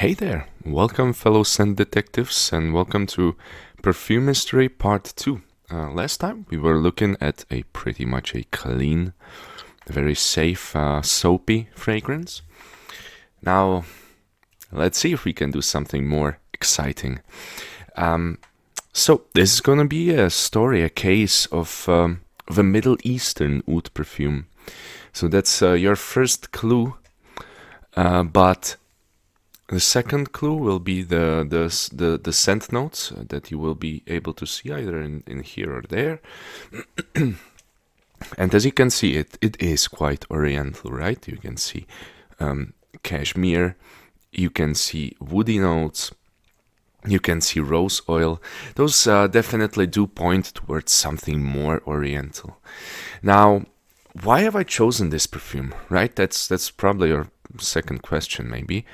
Hey there, welcome fellow scent detectives and welcome to Perfume Mystery Part 2. Last time we were looking at a pretty much a clean, very safe, soapy fragrance. Now, let's see if we can do something more exciting. So this is gonna be a story, a case of a Middle Eastern oud perfume. So that's your first clue, but the second clue will be the scent notes that you will be able to see either in here or there. And as you can see, it is quite oriental, right? You can see cashmere, you can see woody notes, you can see rose oil. Those definitely do point towards something more oriental. Now, why have I chosen this perfume, right? That's probably your second question, maybe.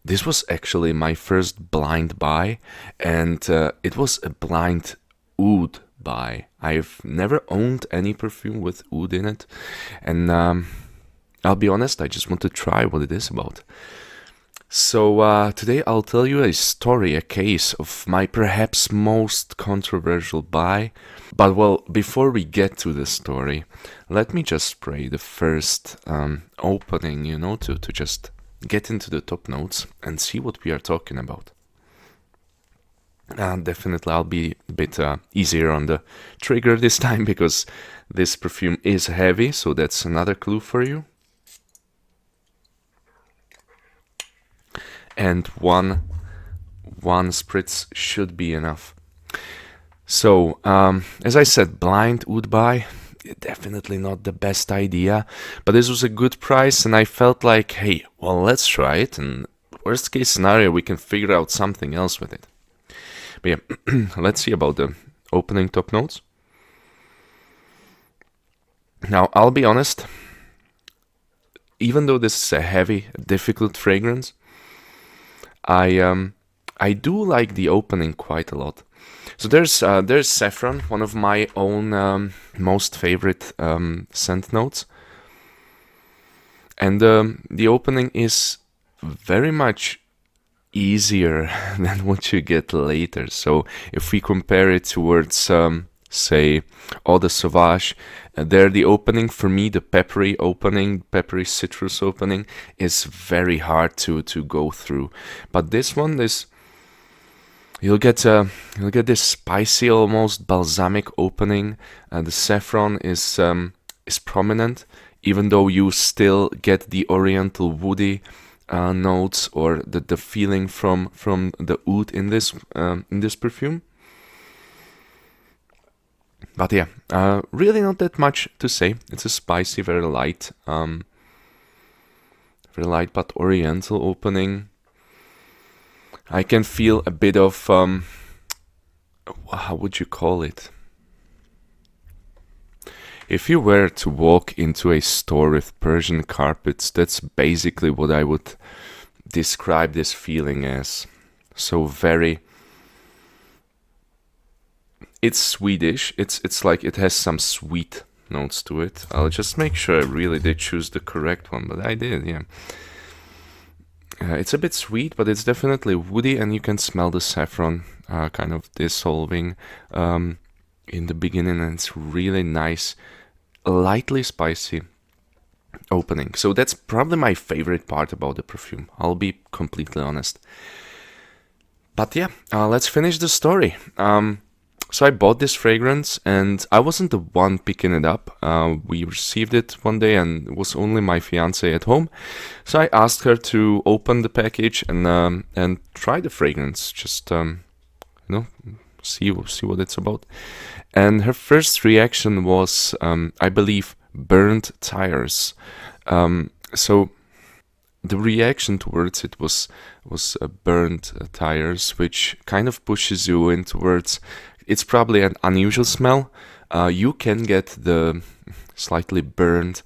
This was actually my first blind buy, and it was a blind oud buy. I've never owned any perfume with oud in it, and I'll be honest, I just want to try what it is about. So today I'll tell you a story, a case of my perhaps most controversial buy. But well, before we get to the story, let me just spray the first opening, to just get into the top notes and see what we are talking about. Definitely I'll be a bit easier on the trigger this time because this perfume is heavy, so that's another clue for you. And one spritz should be enough. So, as I said, blind oud buy, definitely not the best idea, but this was a good price, and I felt like, hey, well, let's try it, and worst case scenario, we can figure out something else with it. But yeah, let's see about the opening top notes. Now, I'll be honest, even though this is a heavy, difficult fragrance, I do like the opening quite a lot. So there's saffron, one of my own most favorite scent notes, and the opening is very much easier than what you get later. So if we compare it towards say Eau de Sauvage, there the opening for me, the peppery citrus opening, is very hard to go through. But this one, you'll get this spicy, almost balsamic opening. The saffron is prominent, even though you still get the oriental woody notes or the feeling from the oud in this perfume. But yeah, really not that much to say. It's a spicy, very light but oriental opening. I can feel a bit of, how would you call it? If you were to walk into a store with Persian carpets, that's basically what I would describe this feeling as. So very... It's Swedish. It's like it has some sweet notes to it. I'll just make sure I really did choose the correct one, but I did, yeah. It's a bit sweet, but it's definitely woody, and you can smell the saffron kind of dissolving in the beginning, and it's really nice, lightly spicy opening. So that's probably my favorite part about the perfume. I'll be completely honest. But yeah, let's finish the story. So I bought this fragrance, and I wasn't the one picking it up. We received it one day, and it was only my fiance at home. So I asked her to open the package and try the fragrance, just see what it's about. And her first reaction was, I believe, burnt tires. So the reaction towards it was burnt tires, which kind of pushes you in towards. It's probably an unusual smell. You can get the slightly burned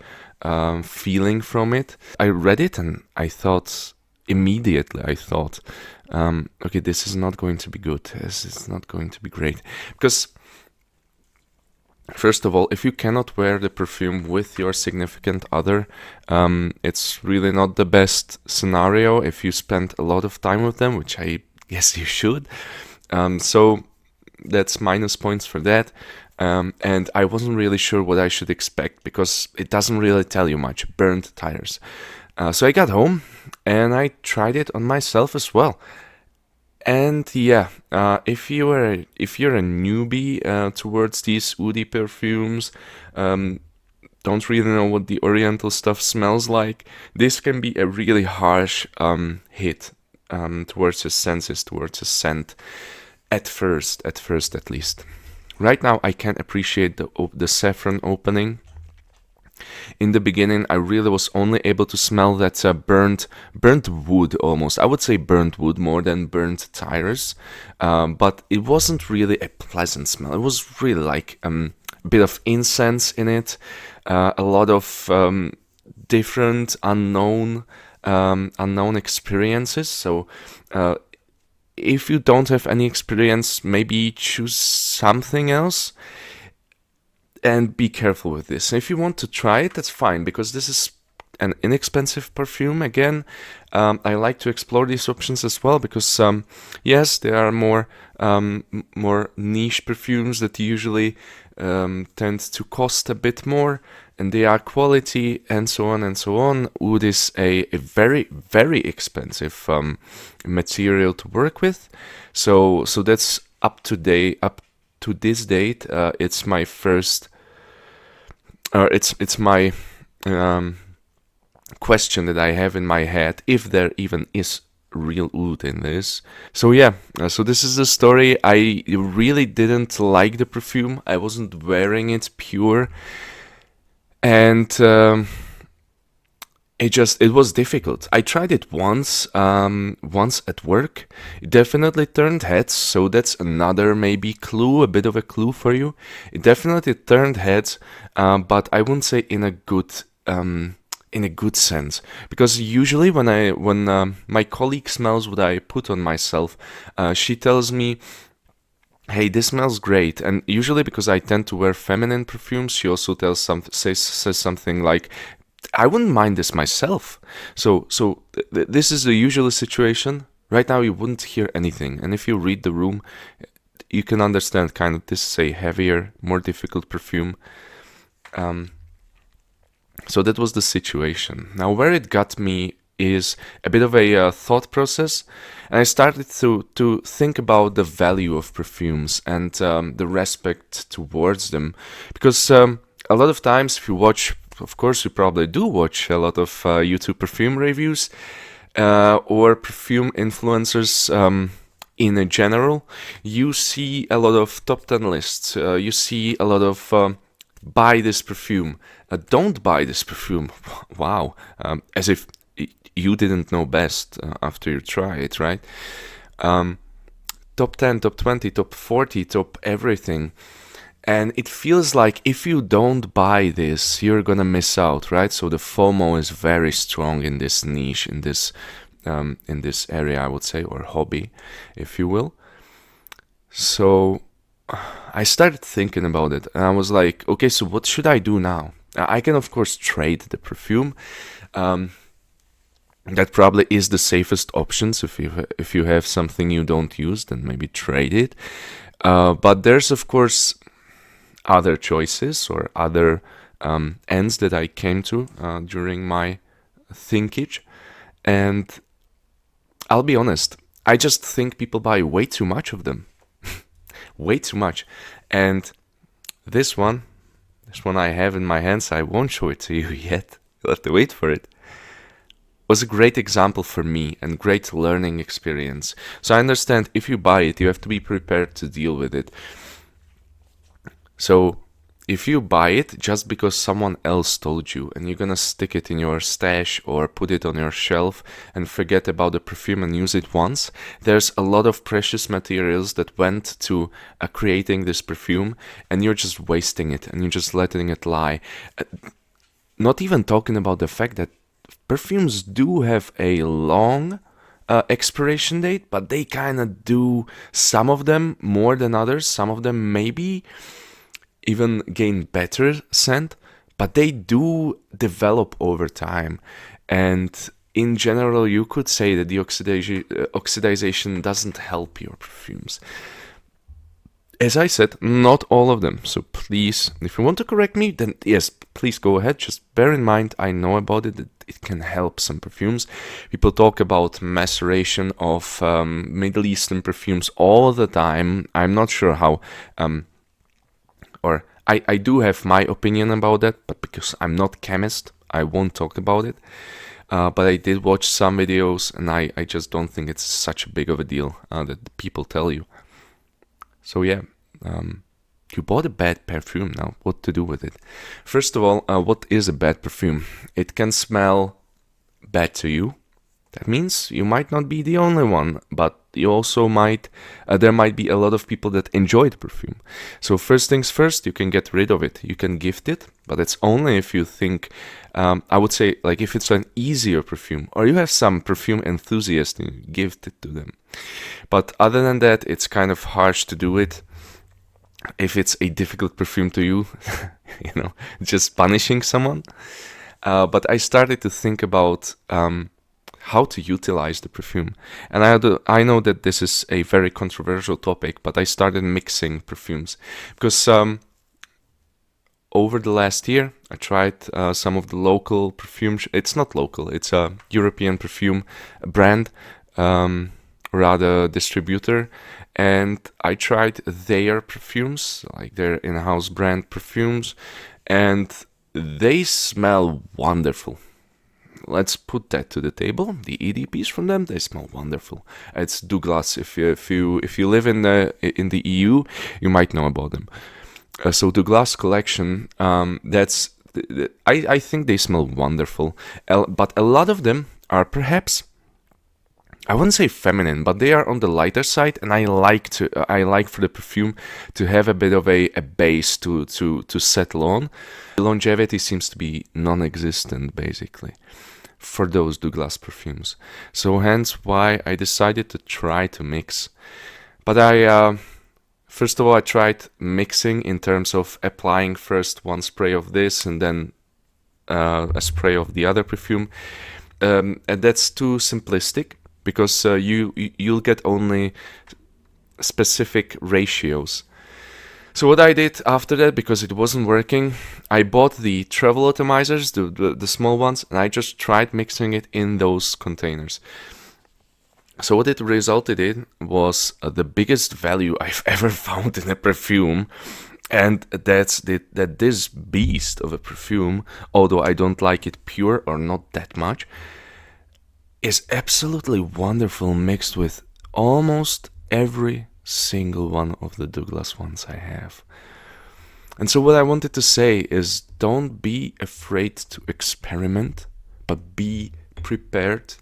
feeling from it. I read it and I thought immediately, okay, this is not going to be good. This is not going to be great. Because First of all, if you cannot wear the perfume with your significant other, it's really not the best scenario if you spend a lot of time with them, which I guess you should. So that's minus points for that. And I wasn't really sure what I should expect because it doesn't really tell you much. Burnt tires. So I got home and I tried it on myself as well. And yeah, if you're a newbie towards these woody perfumes, don't really know what the Oriental stuff smells like, this can be a really harsh hit towards your senses, towards a scent. At first at least. Right now, I can appreciate the saffron opening. In the beginning, I really was only able to smell that burnt wood almost. I would say burnt wood more than burnt tires, but it wasn't really a pleasant smell. It was really like a bit of incense in it, a lot of different unknown experiences. So. If you don't have any experience, maybe choose something else and be careful with this. If you want to try it, that's fine, because this is an inexpensive perfume. Again, I like to explore these options as well because, yes, there are more niche perfumes that usually tend to cost a bit more, and they are quality and so on and so on. Oud is a very, very expensive material to work with. So that's up to this date. It's my first. It's my question that I have in my head, if there even is real oud in this. So yeah, so this is the story. I really didn't like the perfume. I wasn't wearing it pure, and it was difficult. I tried it once at work. It definitely turned heads, so that's another maybe clue, a bit of a clue for you. It definitely turned heads, but I wouldn't say in a good sense, because usually when my colleague smells what I put on myself, she tells me, "Hey, this smells great." And usually, because I tend to wear feminine perfumes, she also says something like, "I wouldn't mind this myself." So this is the usual situation. Right now, you wouldn't hear anything, and if you read the room, you can understand kind of this is a heavier, more difficult perfume. So that was the situation. Now, where it got me is a bit of a thought process, and I started to think about the value of perfumes and the respect towards them, because a lot of times, if you watch, of course, you probably do watch a lot of YouTube perfume reviews or perfume influencers. In a general, you see a lot of top 10 lists. You see a lot of buy this perfume, don't buy this perfume. Wow, as if you didn't know best after you try it, right? Top 10, top 20, top 40, top everything. And it feels like if you don't buy this, you're gonna miss out, right? So the FOMO is very strong in this niche, in this area, I would say, or hobby, if you will. So I started thinking about it, and I was like, okay, so what should I do now? I can, of course, trade the perfume. That probably is the safest options. If you have something you don't use, then maybe trade it. But there's, of course, other choices or other ends that I came to during my thinkage. And I'll be honest, I just think people buy way too much of them. Way too much. And this one I have in my hands, I won't show it to you yet. You'll have to wait for it. Was a great example for me and great learning experience. So I understand if you buy it, you have to be prepared to deal with it. So if you buy it just because someone else told you, and you're gonna stick it in your stash or put it on your shelf and forget about the perfume and use it once, there's a lot of precious materials that went to creating this perfume, and you're just wasting it and you're just letting it lie. Not even talking about the fact that perfumes do have a long expiration date, but they kind of do, some of them more than others, some of them maybe even gain better scent, but they do develop over time. And in general, you could say that the oxidization doesn't help your perfumes. As I said, not all of them. So please, if you want to correct me, then yes, please go ahead. Just bear in mind, I know about it, that it can help some perfumes. People talk about maceration of Middle Eastern perfumes all the time. I'm not sure how, or I do have my opinion about that, but because I'm not chemist, I won't talk about it. But I did watch some videos, and I just don't think it's such a big of a deal that people tell you. So yeah, you bought a bad perfume now. What to do with it? First of all, what is a bad perfume? It can smell bad to you. That means you might not be the only one, but you also might, there might be a lot of people that enjoy the perfume. So first things first, you can get rid of it. You can gift it, but it's only if you think, I would say, like if it's an easier perfume, or you have some perfume enthusiast and you gift it to them. But other than that, it's kind of harsh to do it. If it's a difficult perfume to you, just punishing someone. But I started to think about how to utilize the perfume. And I know that this is a very controversial topic, but I started mixing perfumes. Because over the last year, I tried some of the local perfume. It's not local, it's a European perfume brand, rather distributor. And I tried their perfumes, like their in-house brand perfumes, and they smell wonderful. Let's put that to the table. The EDPs from them, they smell wonderful. It's Douglas. If you live in the EU, you might know about them. So Douglas collection, that's I think they smell wonderful. But a lot of them are perhaps, I wouldn't say feminine, but they are on the lighter side, and I like for the perfume to have a bit of a base to settle on. The longevity seems to be non-existent, basically, for those Douglas perfumes. So hence why I decided to try to mix. But first of all, I tried mixing in terms of applying first one spray of this and then a spray of the other perfume. And that's too simplistic, because you'll get only specific ratios. So what I did after that, because it wasn't working, I bought the travel atomizers, the small ones, and I just tried mixing it in those containers. So what it resulted in was the biggest value I've ever found in a perfume. And that's that this beast of a perfume, although I don't like it pure or not that much, is absolutely wonderful mixed with almost every single one of the Douglas ones I have. And so what I wanted to say is, don't be afraid to experiment, but be prepared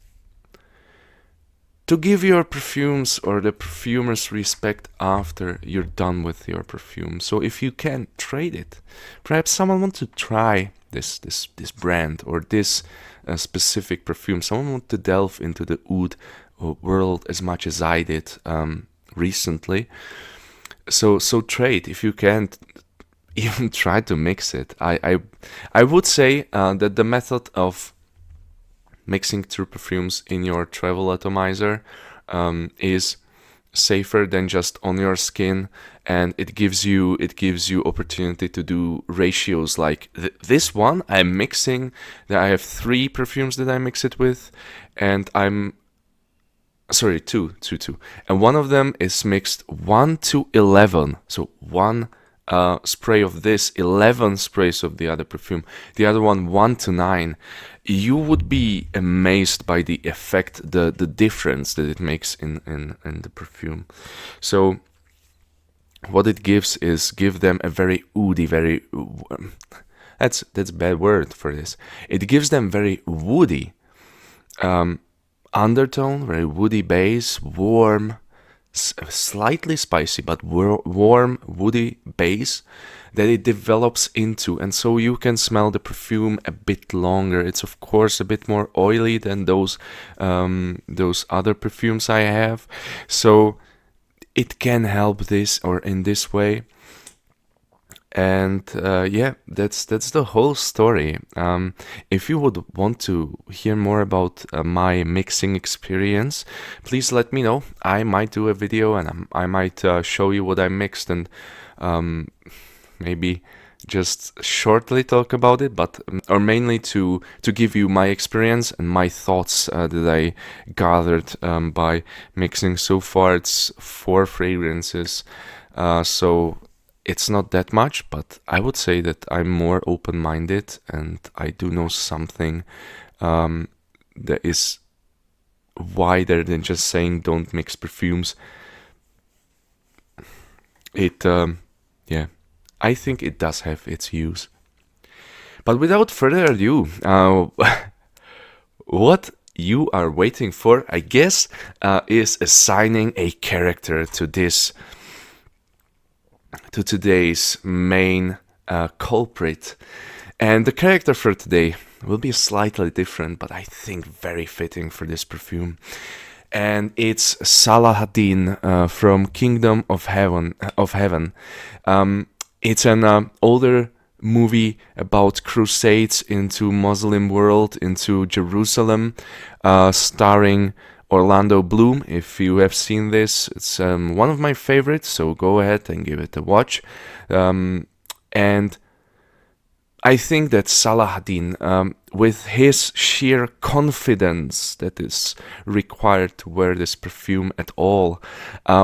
to give your perfumes or the perfumers respect after you're done with your perfume. So if you can trade it, perhaps someone wants to try this brand or this specific perfume. Someone wants to delve into the oud world as much as I did recently. So trade if you can't. Even try to mix it. I would say that the method of mixing through perfumes in your travel atomizer is safer than just on your skin, and it gives you opportunity to do ratios like this one I'm mixing. I have 3 perfumes that I mix it with, and I'm sorry, two, and one of them is mixed 1 to 11. So one spray of this, 11 sprays of the other perfume. The other one 1 to 9. You would be amazed by the effect, the difference that it makes in the perfume. So what it gives is give them a very woody, very that's a bad word for this. It gives them very woody undertone, very woody base, warm, slightly spicy, but warm, woody base that it develops into, and so you can smell the perfume a bit longer. It's of course a bit more oily than those other perfumes I have, so it can help this or in this way. And yeah, that's the whole story. If you would want to hear more about my mixing experience, please let me know. I might do a video, and I might show you what I mixed, and um, maybe just shortly talk about it, but or mainly to give you my experience and my thoughts that I gathered by mixing. So far it's 4 fragrances, so it's not that much, but I would say that I'm more open-minded, and I do know something that is wider than just saying don't mix perfumes. It yeah, I think it does have its use. But without further ado, what you are waiting for, I guess, is assigning a character to today's main culprit. And the character for today will be slightly different, but I think very fitting for this perfume. And it's Salahaddin from Kingdom of Heaven. It's an older movie about crusades into Muslim world, into Jerusalem, starring Orlando Bloom. If you have seen this, it's one of my favorites, so go ahead and give it a watch. And I think that Salahaddin, with his sheer confidence that is required to wear this perfume at all,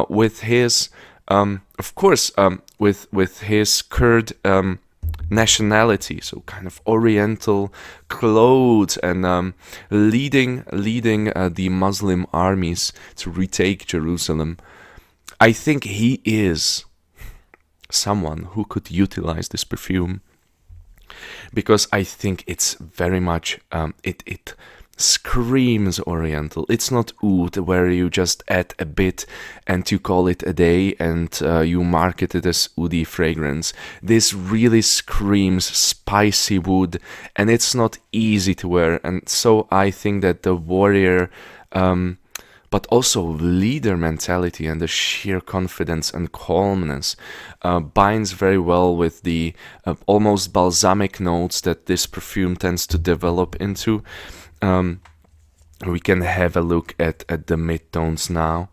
with his, of course, with his Kurd nationality, so kind of Oriental clothes, and leading the Muslim armies to retake Jerusalem, I think he is someone who could utilize this perfume. Because I think it's very much, it screams Oriental. It's not oud, where you just add a bit and you call it a day, and you market it as oudi fragrance. This really screams spicy wood, and it's not easy to wear. And so I think that the warrior, but also leader mentality and the sheer confidence and calmness binds very well with the almost balsamic notes that this perfume tends to develop into. We can have a look at the mid-tones now.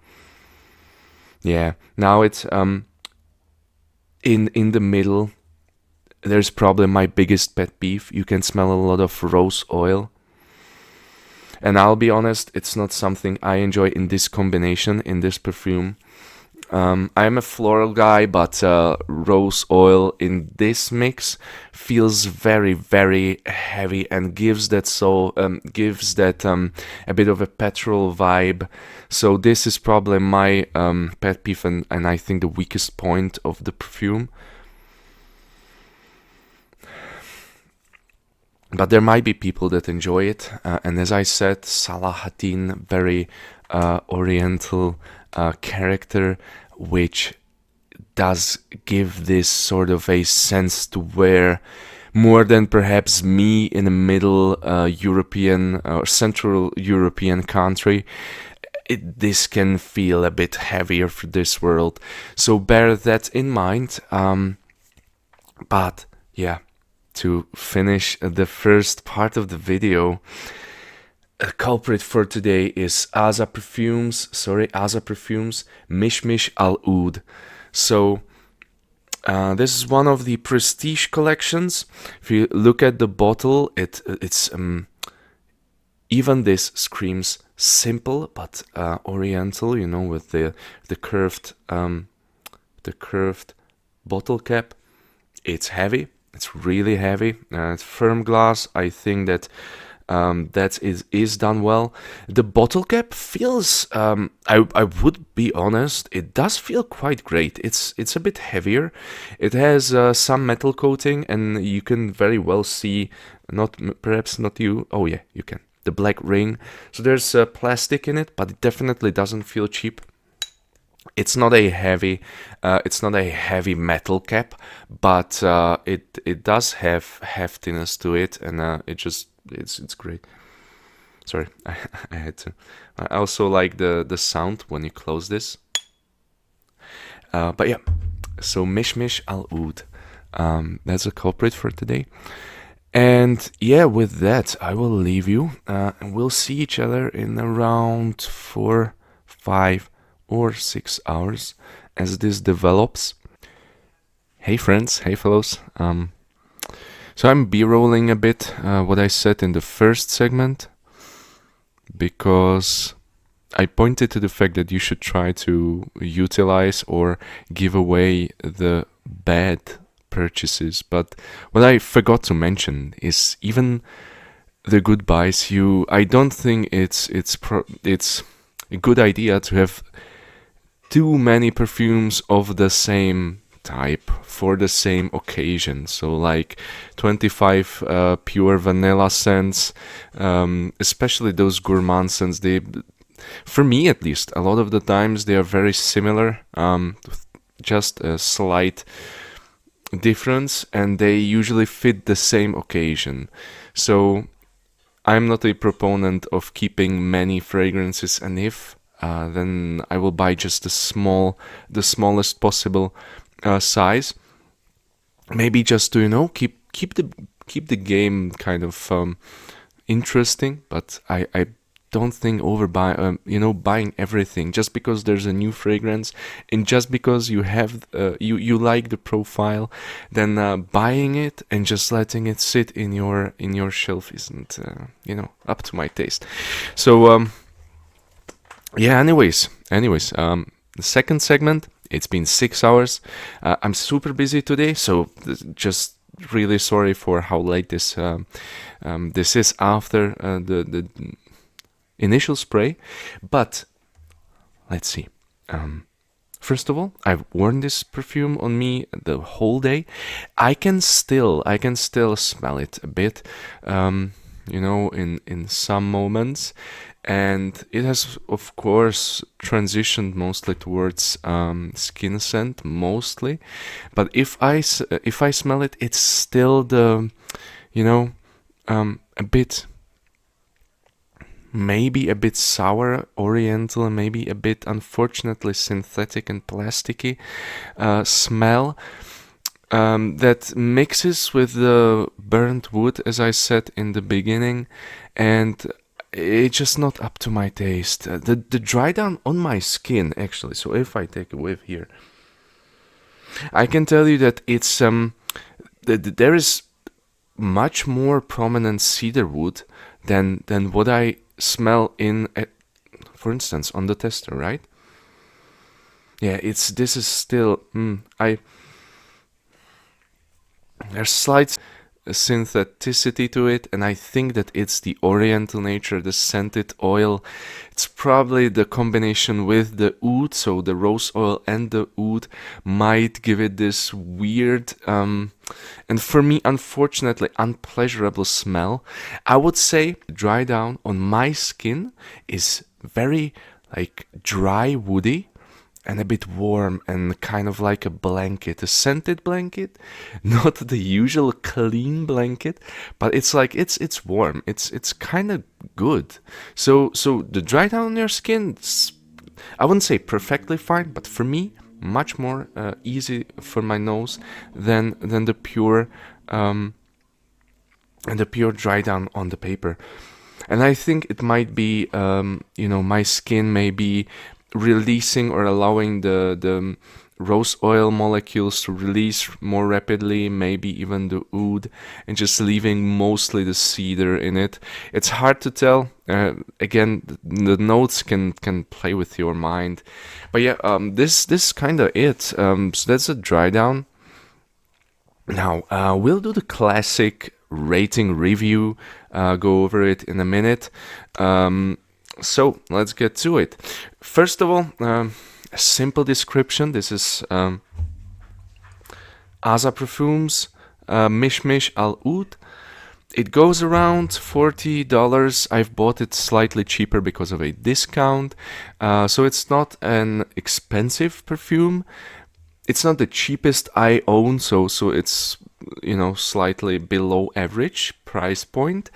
Yeah, now it's in the middle. There's probably my biggest pet peeve. You can smell a lot of rose oil. And I'll be honest, it's not something I enjoy in this combination, in this perfume. I'm a floral guy, but rose oil in this mix feels very, very heavy and gives that a bit of a petrol vibe. So this is probably my pet peeve, and I think the weakest point of the perfume. But there might be people that enjoy it, and as I said, Salahaddin, very Oriental character, which does give this sort of a sense to wear more than perhaps me in a middle European or Central European country. This can feel a bit heavier for this world, so bear that in mind. But yeah, to finish the first part of the video, a culprit for today is Aza Perfumes, Mishmish Al Oud. So this is one of the prestige collections. If you look at the bottle, it's even this screams simple but Oriental, you know, with the curved bottle cap. It's heavy. It's really heavy. It's firm glass. I think that that is done well. The bottle cap feels, I would be honest, it does feel quite great. It's a bit heavier. It has some metal coating, and you can very well see, perhaps not you. Oh yeah, you can. The black ring. So there's plastic in it, but it definitely doesn't feel cheap. It's not a heavy metal cap, but it does have heftiness to it, and it's great. Sorry, I had to. I also like the sound when you close this. But yeah, so Mishmish Al Oud. That's a culprit for today. And yeah, with that, I will leave you. And we'll see each other in around 4, 5, or 6 hours as this develops. Hey friends, hey fellows. So I'm b-rolling a bit what I said in the first segment because I pointed to the fact that you should try to utilize or give away the bad purchases. But what I forgot to mention is even the good buys. I don't think it's a good idea to have too many perfumes of the same type for the same occasion. So like 25 pure vanilla scents, especially those gourmand scents. For me at least, a lot of the times they are very similar, just a slight difference, and they usually fit the same occasion. So I'm not a proponent of keeping many fragrances, and if then I will buy just the smallest possible size. Maybe just to keep the game kind of interesting. But I don't think buying everything just because there's a new fragrance and just because you have you like the profile, then buying it and just letting it sit in your shelf isn't up to my taste. So yeah. Anyways, the second segment. It's been 6 hours. I'm super busy today, so just really sorry for how late this is after the initial spray. But let's see. First of all, I've worn this perfume on me the whole day. I can still smell it a bit, in some moments. And it has, of course, transitioned mostly towards skin scent, mostly. But if I smell it, it's still a bit, maybe a bit sour, oriental, and maybe a bit, unfortunately, synthetic and plasticky smell that mixes with the burnt wood, as I said in the beginning, and it's just not up to my taste. The dry down on my skin, actually. So if I take a whiff here, I can tell you that it's there is much more prominent cedar wood than what I smell in, for instance, on the tester, right? Yeah, this is still there's slight syntheticity to it, and I think that it's the oriental nature, the scented oil. It's probably the combination with the oud, so the rose oil and the oud might give it this weird and for me, unfortunately, unpleasurable smell. I would say dry down on my skin is very like dry, woody, and a bit warm and kind of like a blanket, a scented blanket, not the usual clean blanket, but it's like it's warm. It's kind of good. So the dry down on your skin, I wouldn't say perfectly fine, but for me, much more easy for my nose than the pure dry down on the paper. And I think it might be my skin may be releasing or allowing the rose oil molecules to release more rapidly, maybe even the oud, and just leaving mostly the cedar in it. It's hard to tell. Again, the notes can play with your mind. But yeah, this kind of it. So that's a dry down. Now, we'll do the classic rating review, go over it in a minute. So let's get to it. First of all, a simple description. This is Asa Perfumes Mishmish Al Oud. It goes around $40. I've bought it slightly cheaper because of a discount. So it's not an expensive perfume. It's not the cheapest I own, so it's slightly below average price point,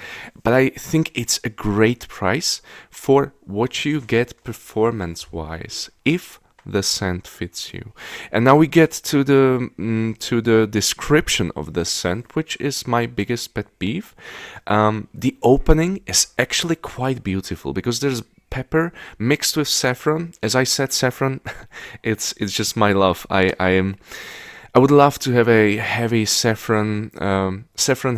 but I think it's a great price for what you get performance-wise. If the scent fits you. And now we get to the description of the scent, which is my biggest pet peeve. The opening is actually quite beautiful because there's pepper mixed with saffron. As I said, saffron, it's just my love. I would love to have a heavy saffron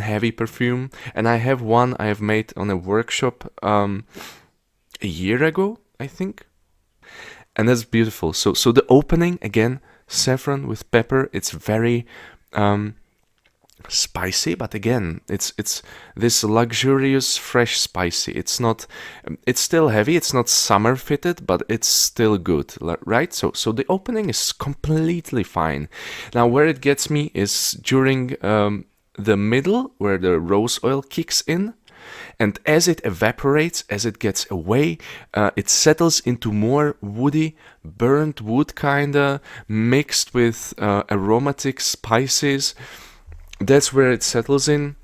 heavy perfume, and I have one I have made on a workshop a year ago, I think. And that's beautiful. So the opening, again, saffron with pepper, it's very spicy, but again, it's this luxurious fresh spicy. It's not, it's still heavy, it's not summer fitted, but it's still good, right? So the opening is completely fine. Now where it gets me is during the middle, where the rose oil kicks in. And as it evaporates, as it gets away, it settles into more woody, burnt wood kinda, mixed with aromatic spices. That's where it settles in.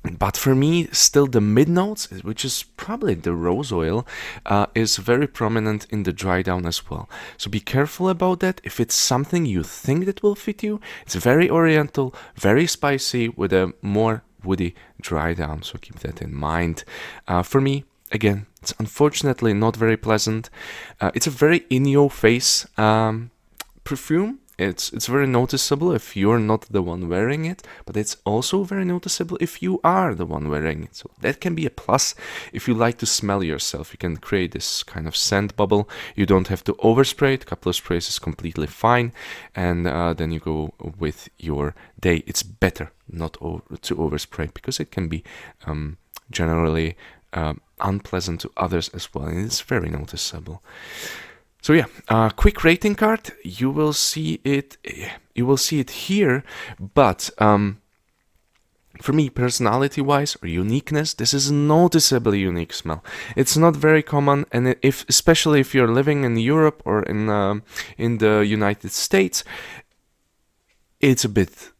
But for me, still the mid notes, which is probably the rose oil, is very prominent in the dry down as well. So be careful about that. If it's something you think that will fit you, it's very oriental, very spicy with a more woody dry down. So keep that in mind. For me, again, it's unfortunately not very pleasant. It's a very in your face perfume. It's very noticeable if you're not the one wearing it, but it's also very noticeable if you are the one wearing it. So that can be a plus if you like to smell yourself. You can create this kind of scent bubble. You don't have to overspray it. A couple of sprays is completely fine, and then you go with your day. It's better not to overspray because it can be generally unpleasant to others as well, and it's very noticeable. So yeah, quick rating card. You will see it. You will see it here. But for me, personality-wise or uniqueness, this is a noticeably unique smell. It's not very common, and especially if you're living in Europe or in the United States, it's a bit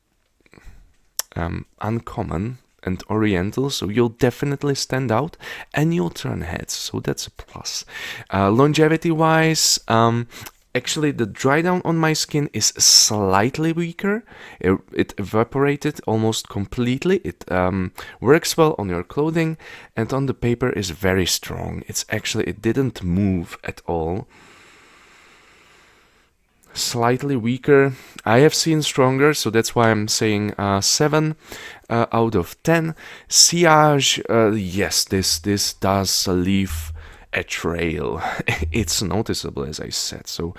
uncommon and oriental, so you'll definitely stand out and you'll turn heads, so that's a plus. Longevity wise, actually the dry down on my skin is slightly weaker. It evaporated almost completely. It works well on your clothing, and on the paper is very strong. It didn't move at all. Slightly weaker. I have seen stronger, so that's why I'm saying 7 out of 10. Sillage, yes, this does leave a trail. It's noticeable, as I said, so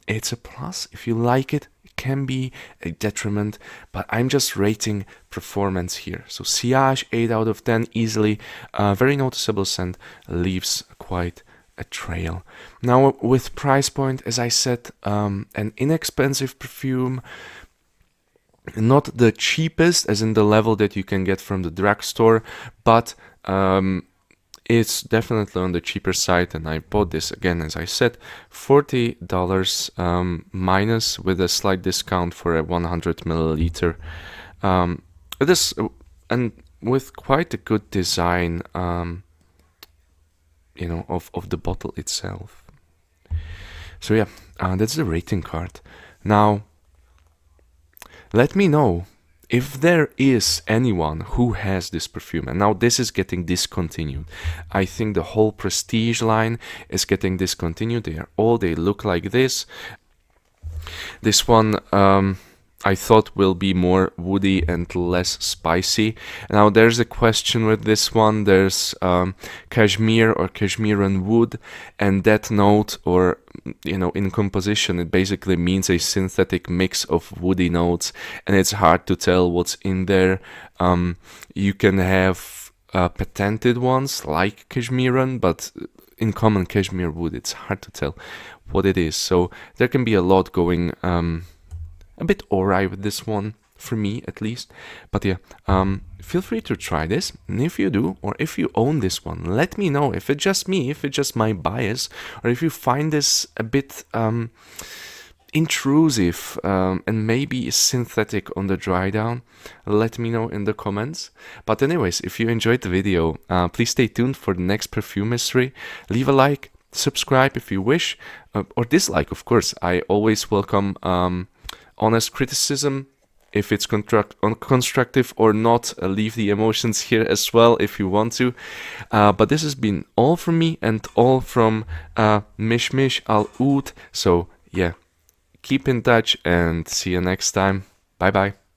it's a plus. If you like it, it can be a detriment, but I'm just rating performance here. So Sillage, 8 out of 10, easily. Very noticeable scent, leaves quite a trail. Now with price point, as I said, an inexpensive perfume, not the cheapest as in the level that you can get from the drugstore, but it's definitely on the cheaper side, and I bought this again, as I said, $40 minus with a slight discount for a 100 milliliter. This and with quite a good design, of the bottle itself. So yeah, that's the rating card. Now, let me know if there is anyone who has this perfume. And now this is getting discontinued. I think the whole Prestige line is getting discontinued. They look like this. This one I thought will be more woody and less spicy. Now there's a question with this one. There's cashmere or cashmerean wood, and that note, or in composition, it basically means a synthetic mix of woody notes, and it's hard to tell what's in there. You can have patented ones like cashmerean, but in common cashmere wood, it's hard to tell what it is. So there can be a lot going a bit alright with this one, for me at least. But yeah, feel free to try this, and if you do, or if you own this one, let me know if it's just me, if it's just my bias, or if you find this a bit intrusive and maybe synthetic on the dry down. Let me know in the comments. But anyways, if you enjoyed the video, please stay tuned for the next perfume mystery. Leave a like, subscribe if you wish, or dislike, of course. I always welcome honest criticism. If it's constructive or not, leave the emotions here as well if you want to. But this has been all from me and all from Mishmish Al Oud. So yeah, keep in touch and see you next time. Bye bye.